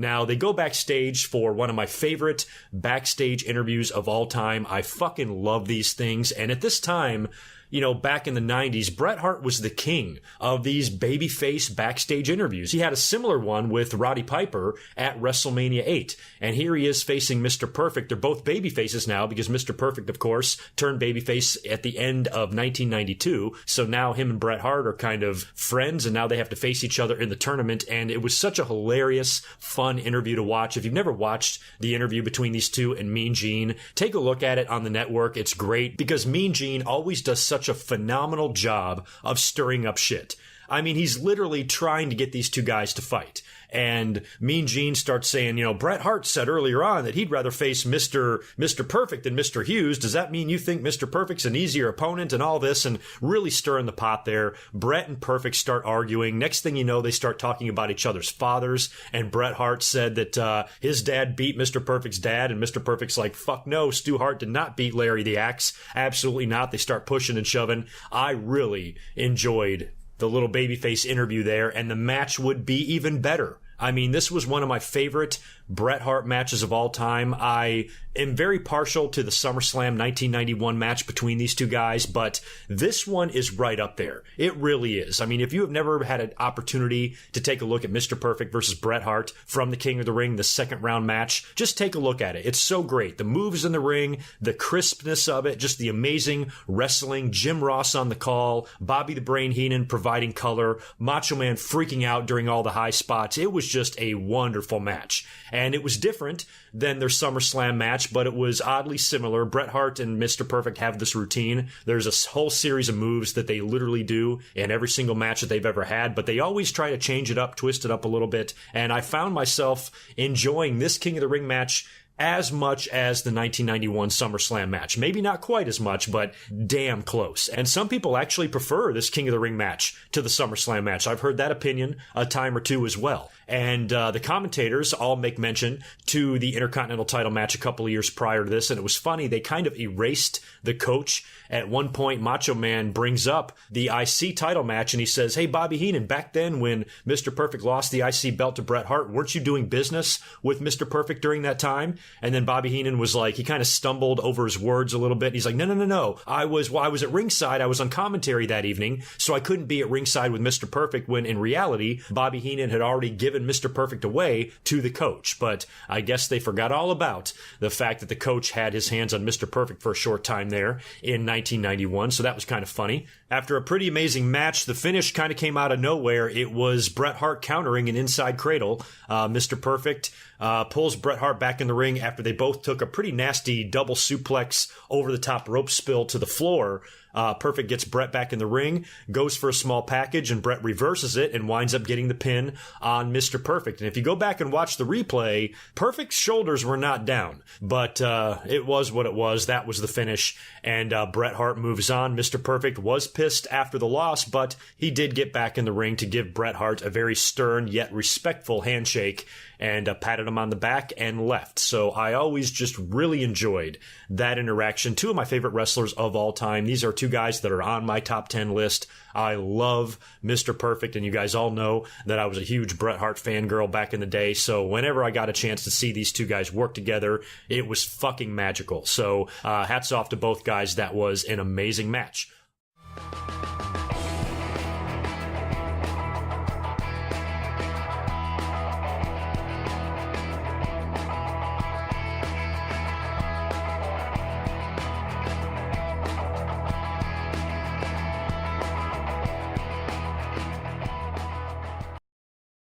Now, they go backstage for one of my favorite backstage interviews of all time. I fucking love these things. And at this time, you know, back in the 90s, Bret Hart was the king of these babyface backstage interviews. He had a similar one with Roddy Piper at WrestleMania 8. And here he is facing Mr. Perfect. They're both babyfaces now because Mr. Perfect, of course, turned babyface at the end of 1992. So now him and Bret Hart are kind of friends, and now they have to face each other in the tournament. And it was such a hilarious, fun interview to watch. If you've never watched the interview between these two and Mean Gene, take a look at it on the network. It's great because Mean Gene always does such a phenomenal job of stirring up shit. I mean, he's literally trying to get these two guys to fight. And Mean Gene starts saying, you know, Bret Hart said earlier on that he'd rather face Mr. Perfect than Mr. Hughes. Does that mean you think Mr. Perfect's an easier opponent and all this? And really stirring the pot there. Bret and Perfect start arguing. Next thing you know, they start talking about each other's fathers. And Bret Hart said that his dad beat Mr. Perfect's dad. And Mr. Perfect's like, fuck no, Stu Hart did not beat Larry the Axe. Absolutely not. They start pushing and shoving. I really enjoyed the little babyface interview there, and the match would be even better. I mean, this was one of my favorite Bret Hart matches of all time. I am very partial to the SummerSlam 1991 match between these two guys, but this one is right up there. It really is. I mean, if you have never had an opportunity to take a look at Mr. Perfect versus Bret Hart from the King of the Ring, the second round match, just take a look at it. It's so great. The moves in the ring, the crispness of it, just the amazing wrestling, Jim Ross on the call, Bobby the Brain Heenan providing color, Macho Man freaking out during all the high spots. It was just a wonderful match. And it was different than their SummerSlam match, but it was oddly similar. Bret Hart and Mr. Perfect have this routine. There's a whole series of moves that they literally do in every single match that they've ever had, but they always try to change it up, twist it up a little bit. And I found myself enjoying this King of the Ring match as much as the 1991 SummerSlam match. Maybe not quite as much, but damn close. And some people actually prefer this King of the Ring match to the SummerSlam match. I've heard that opinion a time or two as well. And the commentators all make mention to the Intercontinental title match a couple of years prior to this, and it was funny. They kind of erased the coach. At one point, Macho Man brings up the IC title match, and he says, hey, Bobby Heenan, back then when Mr. Perfect lost the IC belt to Bret Hart, weren't you doing business with Mr. Perfect during that time? And then Bobby Heenan was like, he kind of stumbled over his words a little bit. He's like, no. I was at ringside. I was on commentary that evening, so I couldn't be at ringside with Mr. Perfect, when in reality, Bobby Heenan had already given Mr. Perfect away to the coach. But I guess they forgot all about the fact that the coach had his hands on Mr. Perfect for a short time there in 1991, so that was kind of funny. After a pretty amazing match, the finish kind of came out of nowhere. It was Bret Hart countering an inside cradle. Mr. Perfect pulls Bret Hart back in the ring after they both took a pretty nasty double suplex over the top rope spill to the floor. Perfect gets Bret back in the ring, goes for a small package, and Bret reverses it and winds up getting the pin on Mr. Perfect. And if you go back and watch the replay, Perfect's shoulders were not down, but it was what it was. That was the finish, and Bret Hart moves on. Mr. Perfect was pissed after the loss, but he did get back in the ring to give Bret Hart a very stern yet respectful handshake and patted him on the back and left. So I always just really enjoyed that interaction. Two of my favorite wrestlers of all time. These are two guys that are on my top 10 list. I love Mr. Perfect, and you guys all know that I was a huge Bret Hart fangirl back in the day. So whenever I got a chance to see these two guys work together, it was fucking magical. So hats off to both guys. That was an amazing match.